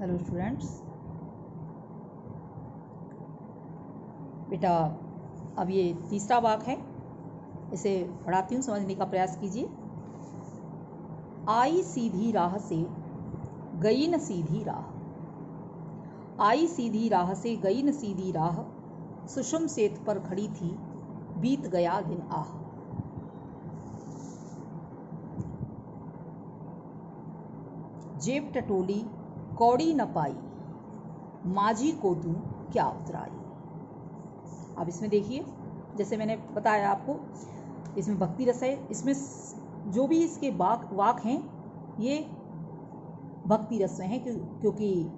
Hello students. बेटा अब ये तीसरा वाक्य है, इसे पढ़ाती हूँ, समझने का प्रयास कीजिए। आई सीधी राह से गई न सीधी राह, आई सीधी राह से गई न सीधी राह, सुषुम सेतु पर खड़ी थी बीत गया दिन आह। जेब टटोली कौड़ी न पाई, माझी को तू क्या उतराई। अब इसमें देखिए, जैसे मैंने बताया आपको, इसमें भक्ति रस है। इसमें जो भी इसके वाक हैं ये भक्ति रस में हैं, क्योंकि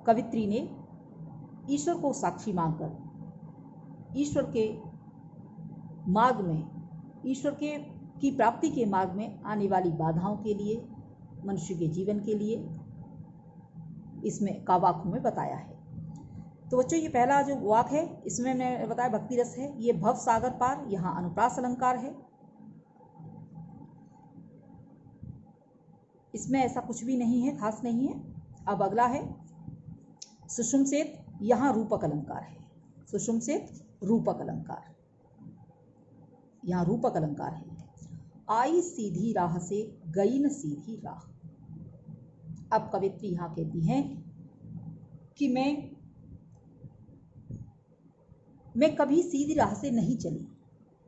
कवित्री ने ईश्वर को साक्षी मानकर ईश्वर के मार्ग में, ईश्वर की प्राप्ति के मार्ग में आने वाली बाधाओं के लिए, मनुष्य के जीवन के लिए इसमें वाक्यों में बताया है। तो बच्चों, ये पहला जो वाक्य है इसमें मैंने बताया भक्ति रस है। ये भव सागर पार, यहाँ अनुप्रास अलंकार है। इसमें ऐसा कुछ भी नहीं है, खास नहीं है। अब अगला है सुषुम सेत, यहाँ रूपक अलंकार है। सुषुम सेत रूपक अलंकार, यहाँ रूपक अलंकार है। आई सीधी राह से गई न सीधी राह। अब कवित्री यहाँ कहती हैं कि मैं कभी सीधी राह से नहीं चली,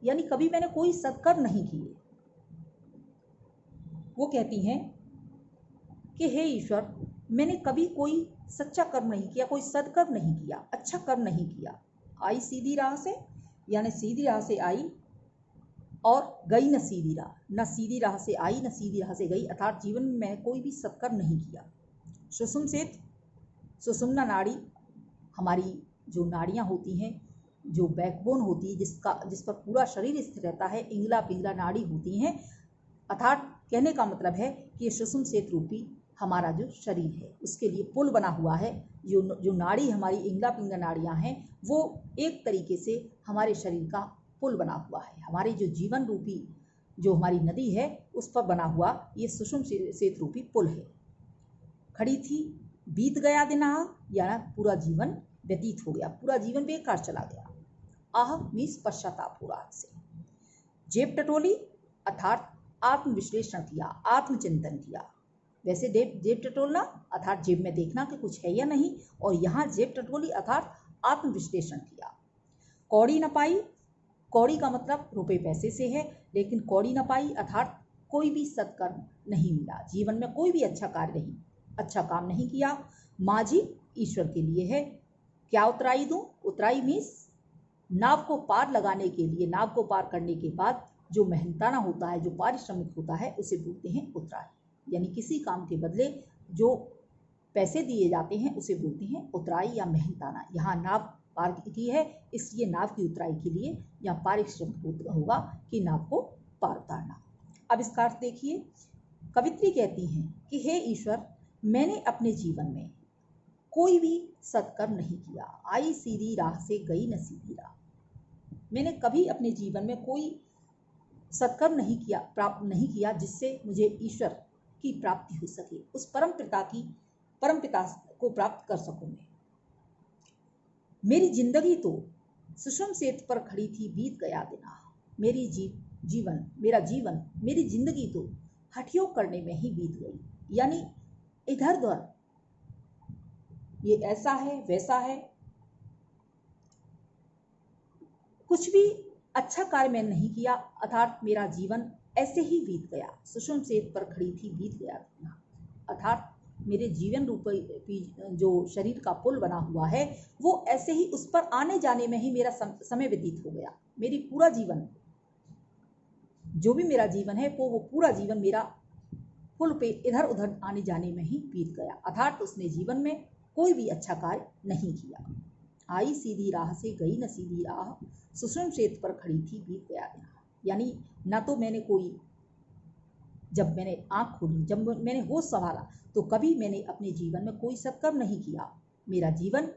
यानी कभी मैंने कोई सत्कर्म नहीं किए। वो कहती हैं कि हे ईश्वर, मैंने कभी कोई सच्चा कर्म नहीं किया, कोई सत्कर्म नहीं किया, अच्छा कर्म नहीं किया। आई सीधी राह से, यानी सीधी राह से आई और गई न सीधी राह, न सीधी राह से आई न सीधी राह से गई, अर्थात जीवन में मैंने कोई भी सत्कर्म नहीं किया। सुषुम सेत, सुषुम्ना नाड़ी, हमारी जो नाड़ियाँ होती हैं, जो बैकबोन होती है, जिस पर पूरा शरीर स्थिर रहता है, इंगला पिंगला नाड़ी होती हैं। अर्थात कहने का मतलब है कि सुषुम सेत रूपी हमारा जो शरीर है उसके लिए पुल बना हुआ है। जो नाड़ी हमारी इंगला पिंगला नाड़ियाँ हैं, वो एक तरीके से हमारे शरीर का पुल बना हुआ है। हमारी जो जीवन रूपी जो हमारी नदी है उस पर बना हुआ ये सुषुम सेत रूपी पुल है। खड़ी थी बीत गया दिन आह, यानी पूरा जीवन व्यतीत हो गया, पूरा जीवन बेकार चला गया। आह मीन्स पश्चाताप हो रहा से। जेब टटोली अर्थात आत्मविश्लेषण किया, आत्मचिंतन किया। वैसे जेब टटोलना अर्थात जेब में देखना कि कुछ है या नहीं, और यहाँ जेब टटोली अर्थात आत्मविश्लेषण किया। कौड़ी न पाई, कौड़ी का मतलब रुपए पैसे से है, लेकिन कौड़ी न पाई अर्थात कोई भी सत्कर्म नहीं मिला, जीवन में कोई भी अच्छा कार्य नहीं, अच्छा काम नहीं किया। माझी ईश्वर के लिए है। क्या उतराई दूं? उतराई मीन्स नाव को पार लगाने के लिए, नाव को पार करने के बाद जो मेहनताना होता है, जो पारिश्रमिक होता है, उसे बोलते हैं उतराई। यानी किसी काम के बदले जो पैसे दिए जाते हैं उसे बोलते हैं उतराई या मेहनताना। यहाँ नाव पार की है, इसलिए नाव की उतराई के लिए यहाँ पारिश्रमिक होगा कि नाव को पार उतारना। अब इसका अर्थ देखिए, कवित्री कहती हैं कि हे ईश्वर, मैंने अपने जीवन में कोई भी सत्कर्म नहीं किया। आई सीधी राह से गई न सीधी राह। मैंने कभी अपने जीवन में कोई सत्कर्म नहीं किया, प्राप्त नहीं किया, जिससे मुझे ईश्वर की प्राप्ति हो सके, उस परम पिता को प्राप्त कर सकूं मैं। मेरी जिंदगी तो सुषुम सेतु पर खड़ी थी बीत गया दिन आह। मेरा जीवन, मेरी जिंदगी तो हठयोग करने में ही बीत गई, यानी इधर उधर, ये ऐसा है वैसा है, कुछ भी अच्छा कार्य मैंने नहीं किया, अर्थात मेरा जीवन ऐसे ही बीत गया। सुषुम सेतु पर खड़ी थी बीत गया, अर्थात मेरे जीवन रूपी जो शरीर का पुल बना हुआ है वो ऐसे ही उस पर आने जाने में ही मेरा समय व्यतीत हो गया। मेरी पूरा जीवन, जो भी मेरा जीवन है वो पूरा जीवन मेरा पुल पे इधर उधर आने जाने में ही बीत गया, अर्थात उसने जीवन में कोई भी अच्छा कार्य नहीं किया। आई सीधी राह से गई न सीधी राह, सुषुम सेतु पर खड़ी थी बीत गया दिन, यानी ना तो मैंने कोई, जब मैंने आँख खोली, जब मैंने होश संभाला, तो कभी मैंने अपने जीवन में कोई सत्कर्म नहीं किया। मेरा जीवन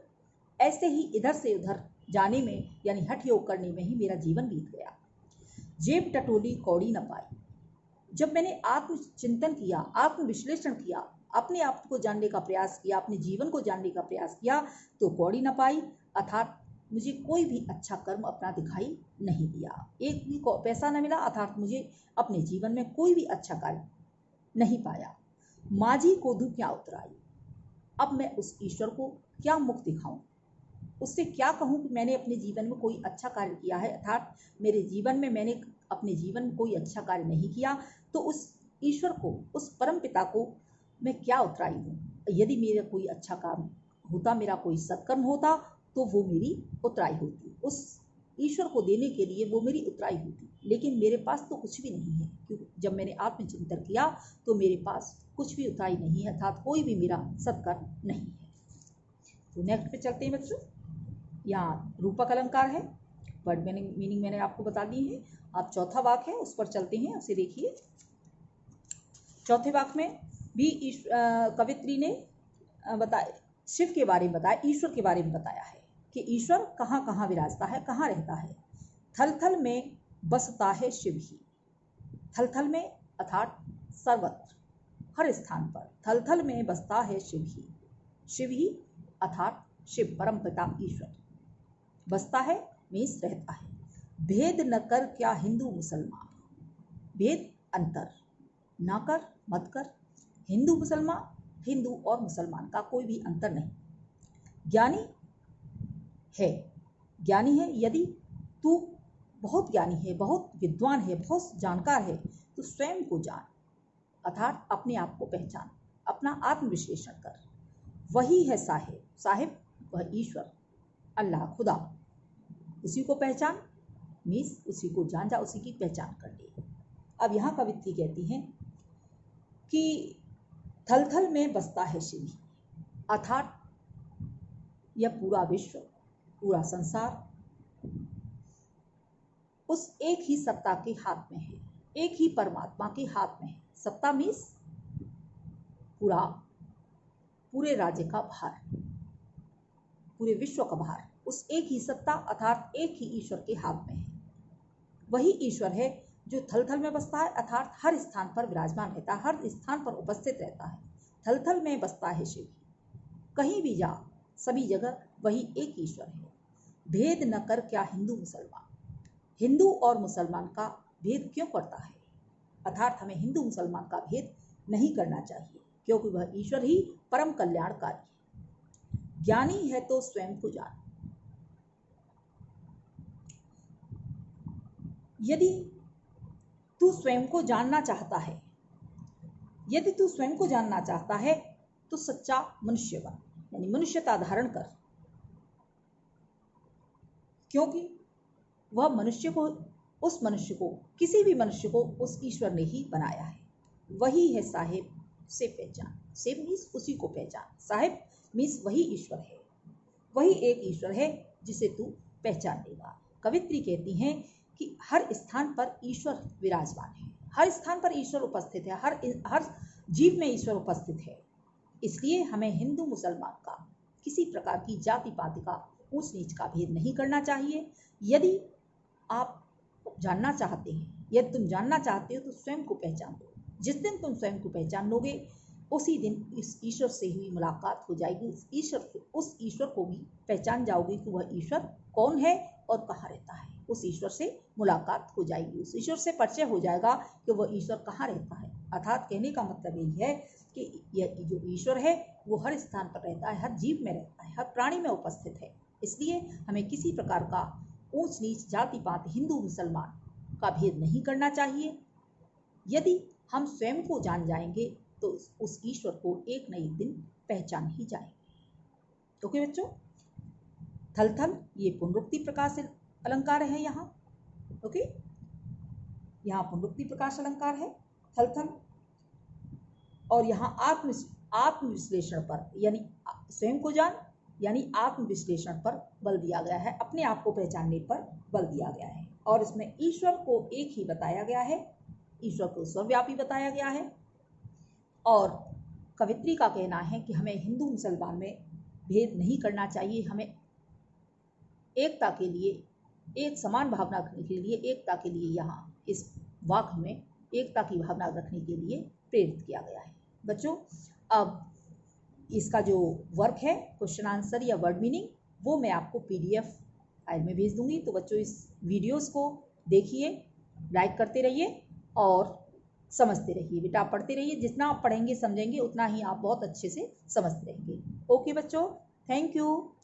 ऐसे ही इधर से उधर जाने में, यानी हठ योग करने में ही मेरा जीवन बीत गया। जेब टटोली कौड़ी न पाई। जब मैंने आत्मचिंतन किया, आत्मविश्लेषण किया, अपने आप को जानने का प्रयास किया, अपने जीवन को जानने का प्रयास किया तो कौड़ी न पाई, अर्थात मुझे कोई भी अच्छा कर्म अपना दिखाई नहीं दिया, एक भी पैसा न मिला, अर्थात मुझे अपने जीवन में कोई भी अच्छा कार्य नहीं पाया। माझी कोदू क्या उतराई, अब मैं उस ईश्वर को क्या मुख दिखाऊं, उससे क्या कहूं कि मैंने अपने जीवन में कोई अच्छा कार्य किया है, अर्थात मेरे जीवन में मैंने अपने जीवन में कोई अच्छा कार्य नहीं किया, तो उस ईश्वर को, उस परम पिता को मैं क्या उतराई दूं। यदि मेरा कोई अच्छा काम होता, मेरा कोई सत्कर्म होता, तो वो मेरी उतराई होती, उस ईश्वर को देने के लिए वो मेरी उतराई होती। लेकिन मेरे पास तो कुछ भी नहीं है, क्योंकि जब मैंने आत्मचिंतन किया तो मेरे पास कुछ भी उतराई नहीं है, अर्थात कोई भी मेरा सत्कर्म नहीं है। तो नेक्स्ट पे चलते हैं बच्चों। यहाँ रूपक अलंकार है, वर्ड मीनिंग मैंने आपको बता दी है। अब चौथा वाक्य है, उस पर चलते हैं, उसे देखिए। चौथे वाक्य में भी कवित्री ने बताया, शिव के बारे में बताया, ईश्वर के बारे में बताया है कि ईश्वर कहाँ कहाँ विराजता है, कहाँ रहता है। थल थल में बसता है शिव ही, थल थल में अर्थात सर्वत्र, हर स्थान पर, थल थल में बसता है शिव ही, शिव ही अर्थात शिव परम पिता ईश्वर। बसता है मीन्स रहता है। भेद न कर क्या हिंदू मुसलमान, भेद अंतर ना कर, मत कर, हिंदू मुसलमान, हिंदू और मुसलमान का कोई भी अंतर नहीं। ज्ञानी है, ज्ञानी है, यदि तू बहुत ज्ञानी है, बहुत विद्वान है, बहुत जानकार है, तो स्वयं को जान, अर्थात अपने आप को पहचान, अपना आत्मविश्लेषण कर। वही है साहिब, साहिब वह ईश्वर, अल्लाह, खुदा, उसी को पहचान मीन्स उसी को जान जा, उसी की पहचान कर ले। अब यहाँ कवित्री कहती हैं कि थल थल में बसता है शिव, अर्थात यह पूरा विश्व, पूरा संसार उस एक ही सत्ता के हाथ में है, एक ही परमात्मा के हाथ में है। सत्ता मीन्स पूरा, पूरे राज्य का भार, पूरे विश्व का भार उस एक ही सत्ता अर्थात एक ही ईश्वर के हाथ में है। वही ईश्वर है जो थल थल में बसता है, अर्थात हर स्थान पर विराजमान रहता है, हर स्थान पर उपस्थित रहता है। थल थल में बसता है शिव, कहीं भी जा सभी जगह वही एक ईश्वर है। भेद न कर क्या हिंदू मुसलमान, हिंदू और मुसलमान का भेद क्यों करता है, अर्थात हमें हिंदू मुसलमान का भेद नहीं करना चाहिए, क्योंकि वह ईश्वर ही परम कल्याणकारी है। ज्ञानी है तो स्वयं को जान, यदि तू स्वयं को जानना चाहता है, यदि तू स्वयं को जानना चाहता है तो सच्चा मनुष्य बन, यानी मनुष्यता धारण कर, क्योंकि वह मनुष्य को, उस मनुष्य को, किसी भी मनुष्य को उस ईश्वर ने ही बनाया है। वही है साहिब से पहचान, सेब मीन्स उसी को पहचान, साहिब मीन्स वही ईश्वर है, वही एक ईश्वर है जिसे तू पहचान लेगा। कवित्री कहती हैं कि हर स्थान पर ईश्वर विराजमान है, हर स्थान पर ईश्वर उपस्थित है, हर जीव में ईश्वर उपस्थित है। इसलिए हमें हिंदू मुसलमान का, किसी प्रकार की जाति पाति का, ऊंच नीच का भेद नहीं करना चाहिए। यदि आप जानना चाहते हैं, यदि तुम जानना चाहते हो तो स्वयं को पहचान लो। जिस दिन तुम स्वयं को पहचान लोगे उसी दिन इस ईश्वर से ही मुलाकात हो जाएगी, उस ईश्वर को भी पहचान जाओगे कि वह ईश्वर कौन है और कहाँ रहता है। उस ईश्वर से मुलाकात हो जाएगी, उस ईश्वर से परिचय हो जाएगा कि वह ईश्वर कहाँ रहता है। अर्थात कहने का मतलब यही है कि यह जो ईश्वर है वो हर स्थान पर रहता है, हर जीव में रहता है, हर प्राणी में उपस्थित है। इसलिए हमें किसी प्रकार का ऊंच नीच, जाति पात, हिंदू मुसलमान का भेद नहीं करना चाहिए। यदि हम स्वयं को जान जाएंगे तो उस ईश्वर को एक न एक दिन पहचान ही जाएंगे। ओके बच्चों, थल थल ये पुनरुक्ति प्रकाश अलंकार है यहाँ। ओके, यहाँ पुनरुक्ति प्रकाश अलंकार है थल थल, और यहाँ आत्मविश्लेषण पर, यानी स्वयं को जान यानी आत्मविश्लेषण पर बल दिया गया है, अपने आप को पहचानने पर बल दिया गया है। और इसमें ईश्वर को एक ही बताया गया है, ईश्वर को सर्वव्यापी बताया गया है। और कवित्री का कहना है कि हमें हिंदू मुसलमान में भेद नहीं करना चाहिए, हमें एकता के लिए, एक समान भावना रखने के लिए, एकता के लिए यहाँ इस वाक्य में एकता की भावना रखने के लिए प्रेरित किया गया है। बच्चों अब इसका जो वर्क है, क्वेश्चन आंसर या वर्ड मीनिंग, वो मैं आपको PDF फाइल में भेज दूंगी। तो बच्चों इस वीडियोस को देखिए, लाइक करते रहिए और समझते रहिए। बेटा आप पढ़ते रहिए, जितना आप पढ़ेंगे समझेंगे उतना ही आप बहुत अच्छे से समझते रहेंगे। ओके बच्चों, थैंक यू।